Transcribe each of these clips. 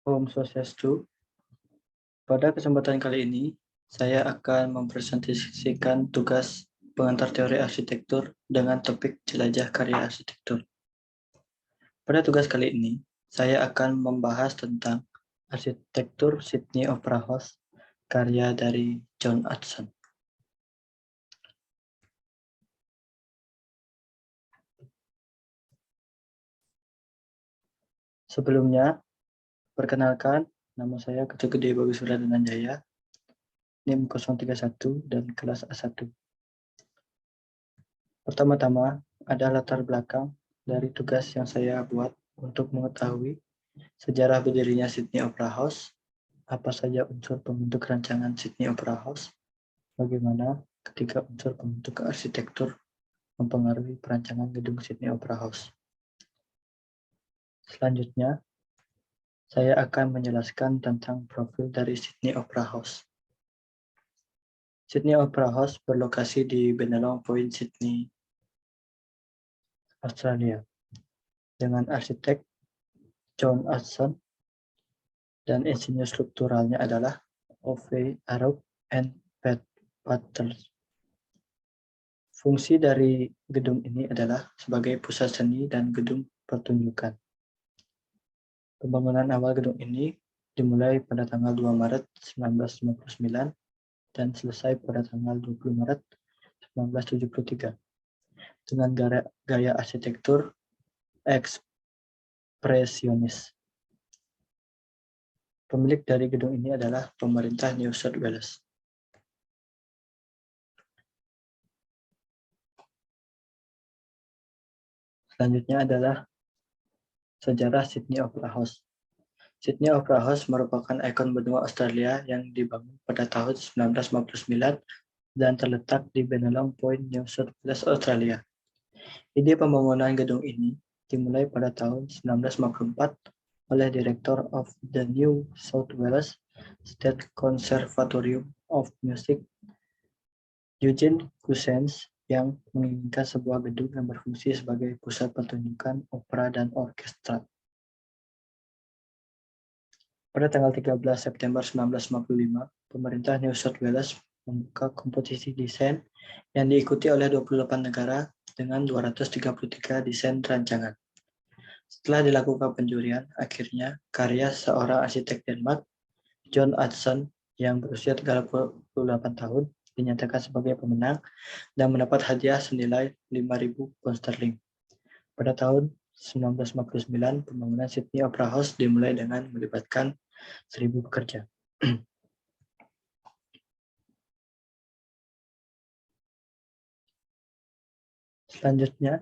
Om Swastiastu. Pada kesempatan kali ini, saya akan mempresentasikan tugas pengantar teori arsitektur dengan topik jelajah karya arsitektur. Pada tugas kali ini, saya akan membahas tentang arsitektur Sydney Opera House, karya dari John Hudson. Sebelumnya, perkenalkan, nama saya Ketua Gede Bagus Dananjaya, NIM 031 dan kelas A1. Pertama-tama, ada latar belakang dari tugas yang saya buat untuk mengetahui sejarah berdirinya Sydney Opera House, apa saja unsur pembentuk rancangan Sydney Opera House, bagaimana ketika unsur pembentuk arsitektur mempengaruhi perancangan gedung Sydney Opera House. Selanjutnya, saya akan menjelaskan tentang profil dari Sydney Opera House. Sydney Opera House berlokasi di Bennelong Point, Sydney, Australia, dengan arsitek John Hudson, dan insinyur strukturalnya adalah Ove Arup and Pat Butters. Fungsi dari gedung ini adalah sebagai pusat seni dan gedung pertunjukan. Pembangunan awal gedung ini dimulai pada tanggal 2 Maret 1959 dan selesai pada tanggal 20 Maret 1973 dengan gaya arsitektur ekspresionis. Pemilik dari gedung ini adalah pemerintah New South Wales. Selanjutnya adalah sejarah Sydney Opera House. Sydney Opera House merupakan ikon benua Australia yang dibangun pada tahun 1959 dan terletak di Bennelong Point, New South Wales, Australia. Ide pembangunan gedung ini dimulai pada tahun 1954 oleh Director of the New South Wales State Conservatorium of Music, Eugene Cousins, yang menginginkan sebuah gedung yang berfungsi sebagai pusat pertunjukan opera dan orkestra. Pada tanggal 13 September 1955, pemerintah New South Wales membuka kompetisi desain yang diikuti oleh 28 negara dengan 233 desain rancangan. Setelah dilakukan penjurian, akhirnya karya seorang arsitek Denmark, John Hudson, yang berusia 38 tahun, dinyatakan sebagai pemenang dan mendapat hadiah senilai 5.000 pound sterling. Pada tahun 1959, pembangunan Sydney Opera House dimulai dengan melibatkan 1.000 pekerja. Selanjutnya,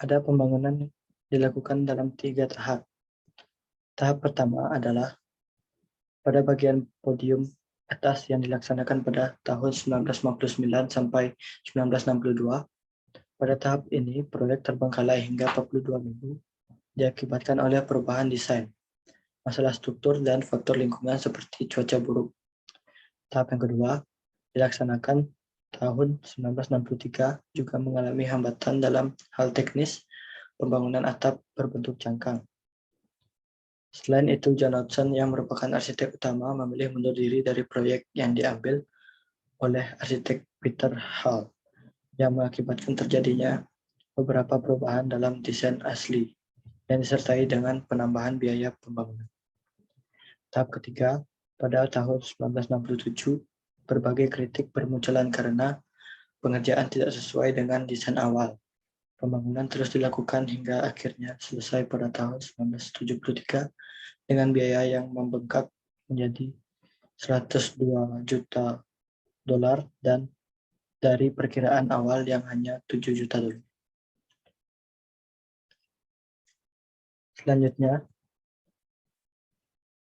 ada pembangunan dilakukan dalam 3 tahap. Tahap pertama adalah pada bagian podium atas yang dilaksanakan pada tahun 1959 sampai 1962. Pada tahap ini, proyek terbengkalai hingga 42 minggu diakibatkan oleh perubahan desain, masalah struktur, dan faktor lingkungan seperti cuaca buruk. Tahap yang kedua dilaksanakan tahun 1963 juga mengalami hambatan dalam hal teknis pembangunan atap berbentuk cangkang. Selain itu, John Hudson yang merupakan arsitek utama memilih mundur diri dari proyek yang diambil oleh arsitek Peter Hall, yang mengakibatkan terjadinya beberapa perubahan dalam desain asli yang disertai dengan penambahan biaya pembangunan. Tahap ketiga, pada tahun 1967, berbagai kritik bermunculan karena pengerjaan tidak sesuai dengan desain awal. Pembangunan terus dilakukan hingga akhirnya selesai pada tahun 1973 dengan biaya yang membengkak menjadi 102 juta dolar dan dari perkiraan awal yang hanya 7 juta dolar. Selanjutnya,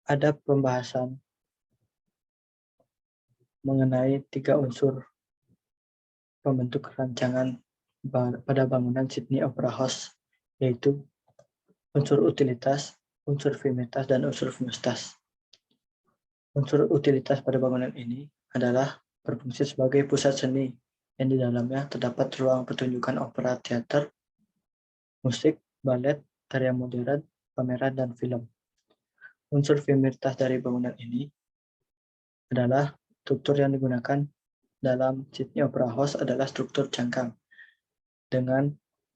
ada pembahasan mengenai 3 unsur pembentuk rancangan pada bangunan Sydney Opera House, yaitu unsur utilitas, unsur firmitas, dan unsur fustas. Unsur utilitas pada bangunan ini adalah berfungsi sebagai pusat seni yang di dalamnya terdapat ruang pertunjukan opera, teater, musik, balet, tarian modern, pameran, dan film. Unsur familiaritas dari bangunan ini adalah struktur yang digunakan dalam Sydney Opera House adalah struktur cangkang dengan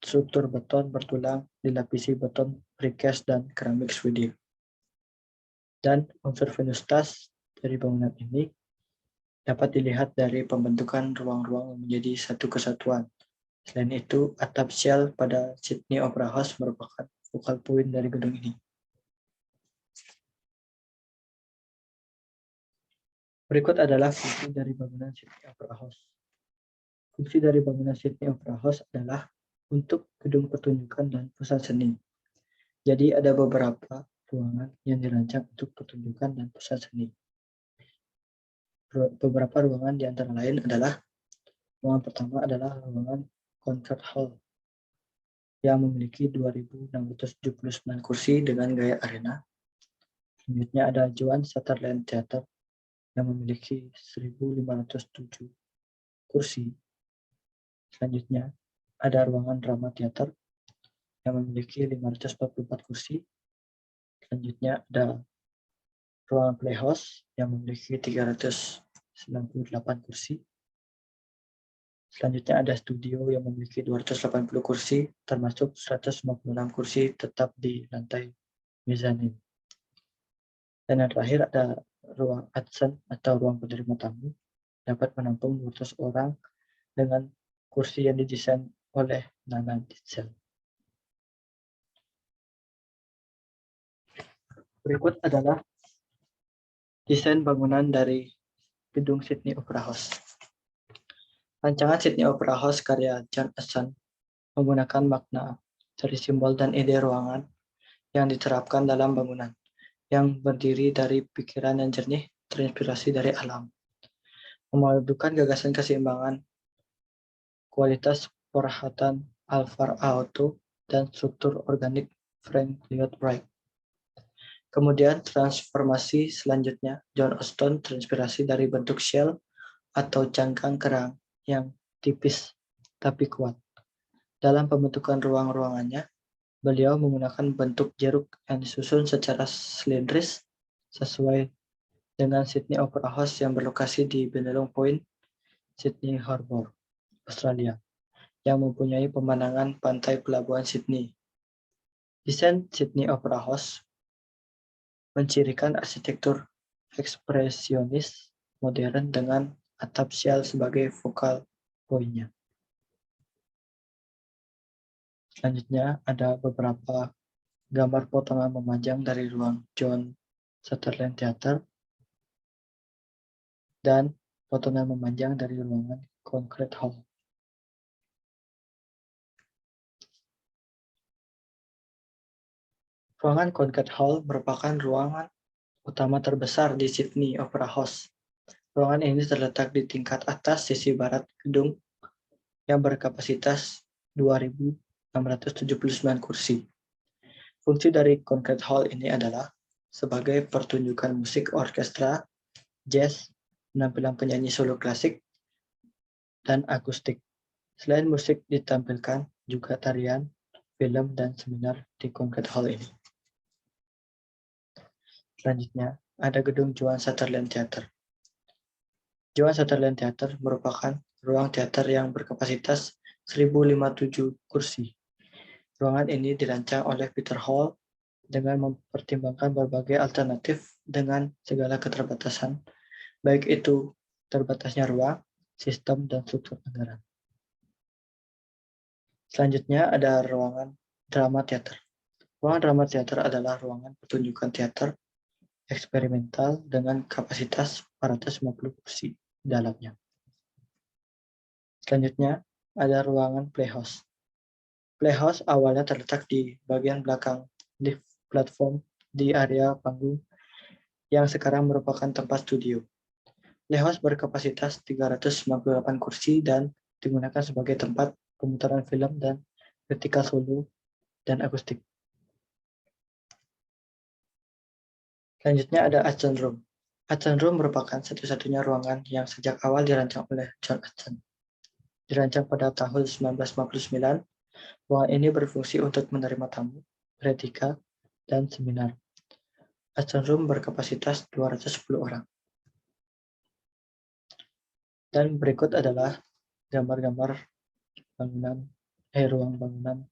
struktur beton bertulang dilapisi beton precast dan keramik Sweden. Dan unsur venusitas dari bangunan ini dapat dilihat dari pembentukan ruang-ruang menjadi satu kesatuan. Selain itu, atap shell pada Sydney Opera House merupakan focal point dari gedung ini. Berikut adalah fungsi dari bangunan Sydney Opera House. Fungsi dari bangunan Sydney Opera House adalah untuk gedung pertunjukan dan pusat seni. Jadi ada beberapa ruangan yang dirancang untuk pertunjukan dan pusat seni. Beberapa ruangan di antara lain adalah ruangan pertama adalah ruangan concert hall yang memiliki 2.679 kursi dengan gaya arena. Selanjutnya ada Joan Sutherland Theatre yang memiliki 1.507 kursi. Selanjutnya ada ruangan drama teater yang memiliki 544 kursi. Selanjutnya ada ruangan playhouse yang memiliki 398 kursi. Selanjutnya ada studio yang memiliki 280 kursi, termasuk 156 kursi tetap di lantai mezzanine. Dan yang terakhir ada ruang adjunct atau ruang penerima tamu, dapat menampung 200 orang dengan kursi yang didesain oleh Nana Ditzel. Berikut adalah desain bangunan dari gedung Sydney Opera House. Rancangan Sydney Opera House karya John Aston menggunakan makna dari simbol dan ide ruangan yang diterapkan dalam bangunan, yang berdiri dari pikiran yang jernih, terinspirasi dari alam. Memadukan gagasan keseimbangan, kualitas perahatan Alvar Aalto, dan struktur organik Frank Lloyd Wright. Kemudian transformasi selanjutnya, John Aston terinspirasi dari bentuk shell atau cangkang kerang yang tipis tapi kuat. Dalam pembentukan ruang-ruangannya, beliau menggunakan bentuk jeruk yang disusun secara silindris sesuai dengan Sydney Opera House yang berlokasi di Bennelong Point, Sydney Harbour, Australia, yang mempunyai pemandangan pantai pelabuhan Sydney. Desain Sydney Opera House mencirikan arsitektur ekspresionis modern dengan atap shell sebagai focal point-nya. Selanjutnya ada beberapa gambar potongan memanjang dari ruang John Sutherland Theatre dan potongan memanjang dari ruangan Concrete Hall. Ruangan Concrete Hall merupakan ruangan utama terbesar di Sydney Opera House. Ruangan ini terletak di tingkat atas sisi barat gedung yang berkapasitas 2.679 kursi. Fungsi dari Concrete Hall ini adalah sebagai pertunjukan musik orkestra, jazz, penampilan penyanyi solo klasik, dan akustik. Selain musik ditampilkan juga tarian, film, dan seminar di Concrete Hall ini. Selanjutnya, ada gedung Joan Sutherland Theatre. Joan Sutherland Theatre merupakan ruang teater yang berkapasitas 1.057 kursi. Ruangan ini dirancang oleh Peter Hall dengan mempertimbangkan berbagai alternatif dengan segala keterbatasan, baik itu terbatasnya ruang, sistem, dan struktur anggaran. Selanjutnya ada ruangan drama teater. Ruangan drama teater adalah ruangan pertunjukan teater eksperimental dengan kapasitas 450 kursi di dalamnya. Selanjutnya ada ruangan playhouse. Playhouse awalnya terletak di bagian belakang lift platform di area panggung yang sekarang merupakan tempat studio. Playhouse berkapasitas 398 kursi dan digunakan sebagai tempat pemutaran film dan vertikal solo dan akustik. Selanjutnya ada Adjunct Room. Adjunct Room merupakan satu-satunya ruangan yang sejak awal dirancang oleh John Adjunct. Dirancang pada tahun 1959, ruangan ini berfungsi untuk menerima tamu, pretika, dan seminar. Atrium room berkapasitas 210 orang. Dan berikut adalah gambar-gambar ruang bangunan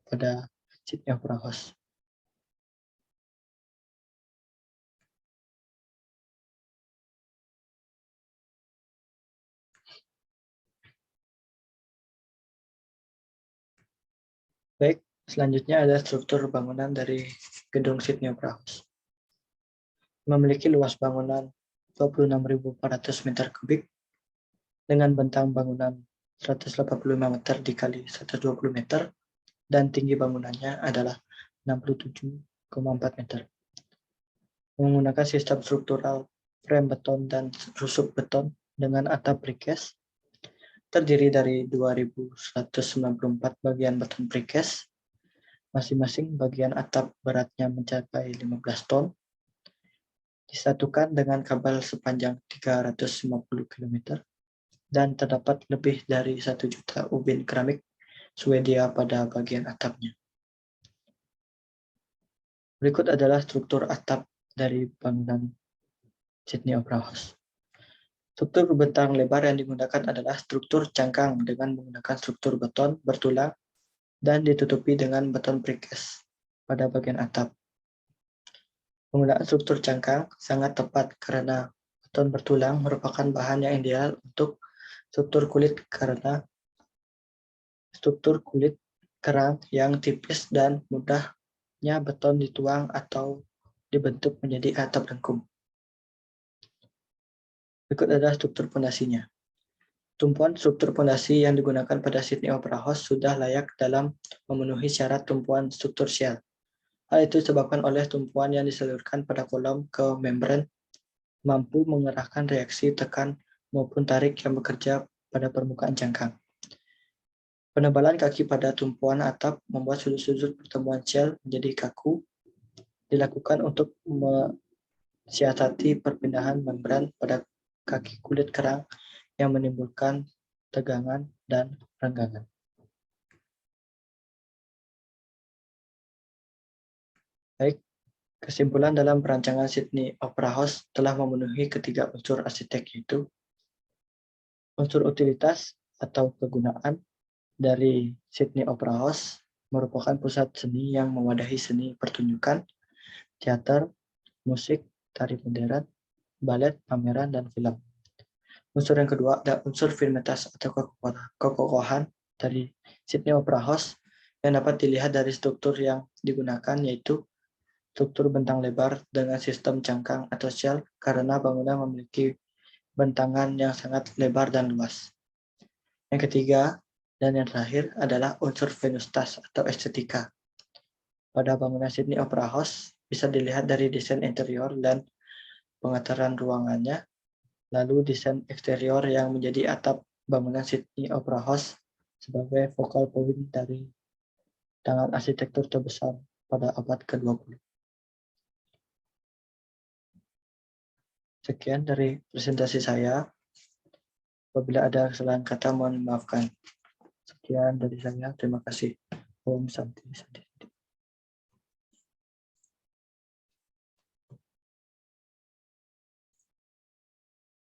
pada Sydney Opera House. Baik, selanjutnya ada struktur bangunan dari gedung Sydney Opera House. Memiliki luas bangunan 26.400 meter kubik dengan bentang bangunan 185 meter dikali 120 meter dan tinggi bangunannya adalah 67,4 meter. Menggunakan sistem struktural frame beton dan rusuk beton dengan atap precast terdiri dari 2.194 bagian beton precast. Masing-masing bagian atap beratnya mencapai 15 ton. Disatukan dengan kabel sepanjang 350 km dan terdapat lebih dari 1 juta ubin keramik Swedia pada bagian atapnya. Berikut adalah struktur atap dari bangunan Sydney Opera House. Struktur bentang lebar yang digunakan adalah struktur cangkang dengan menggunakan struktur beton bertulang dan ditutupi dengan beton precast pada bagian atap. Penggunaan struktur cangkang sangat tepat karena beton bertulang merupakan bahan yang ideal untuk struktur kulit karena struktur kulit kerang yang tipis dan mudahnya beton dituang atau dibentuk menjadi atap lengkung. Berikut adalah struktur pondasinya. Tumpuan struktur pondasi yang digunakan pada Sydney Opera House sudah layak dalam memenuhi syarat tumpuan struktur shell. Hal itu disebabkan oleh tumpuan yang disalurkan pada kolom ke membran mampu mengerahkan reaksi tekan maupun tarik yang bekerja pada permukaan cangkang. Penebalan kaki pada tumpuan atap membuat sudut-sudut pertemuan shell menjadi kaku, dilakukan untuk mensiasati perpindahan membran pada kaki kulit kerang yang menimbulkan tegangan dan renggangan. Baik, kesimpulan dalam perancangan Sydney Opera House telah memenuhi ketiga unsur arsitek, yaitu unsur utilitas atau kegunaan dari Sydney Opera House merupakan pusat seni yang mewadahi seni pertunjukan, teater, musik, tari modern, balet, pameran, dan film. Unsur yang kedua ada unsur firmitas atau kekokohan dari Sydney Opera House yang dapat dilihat dari struktur yang digunakan, yaitu struktur bentang lebar dengan sistem cangkang atau shell karena bangunan memiliki bentangan yang sangat lebar dan luas. Yang ketiga dan yang terakhir adalah unsur venustas atau estetika. Pada bangunan Sydney Opera House bisa dilihat dari desain interior dan pengaturan ruangannya, lalu desain eksterior yang menjadi atap bangunan Sydney Opera House sebagai focal point dari tangan arsitektur terbesar pada abad ke-20. Sekian dari presentasi saya. Apabila ada kesalahan kata, mohon maafkan. Sekian dari saya. Terima kasih. Om Santi.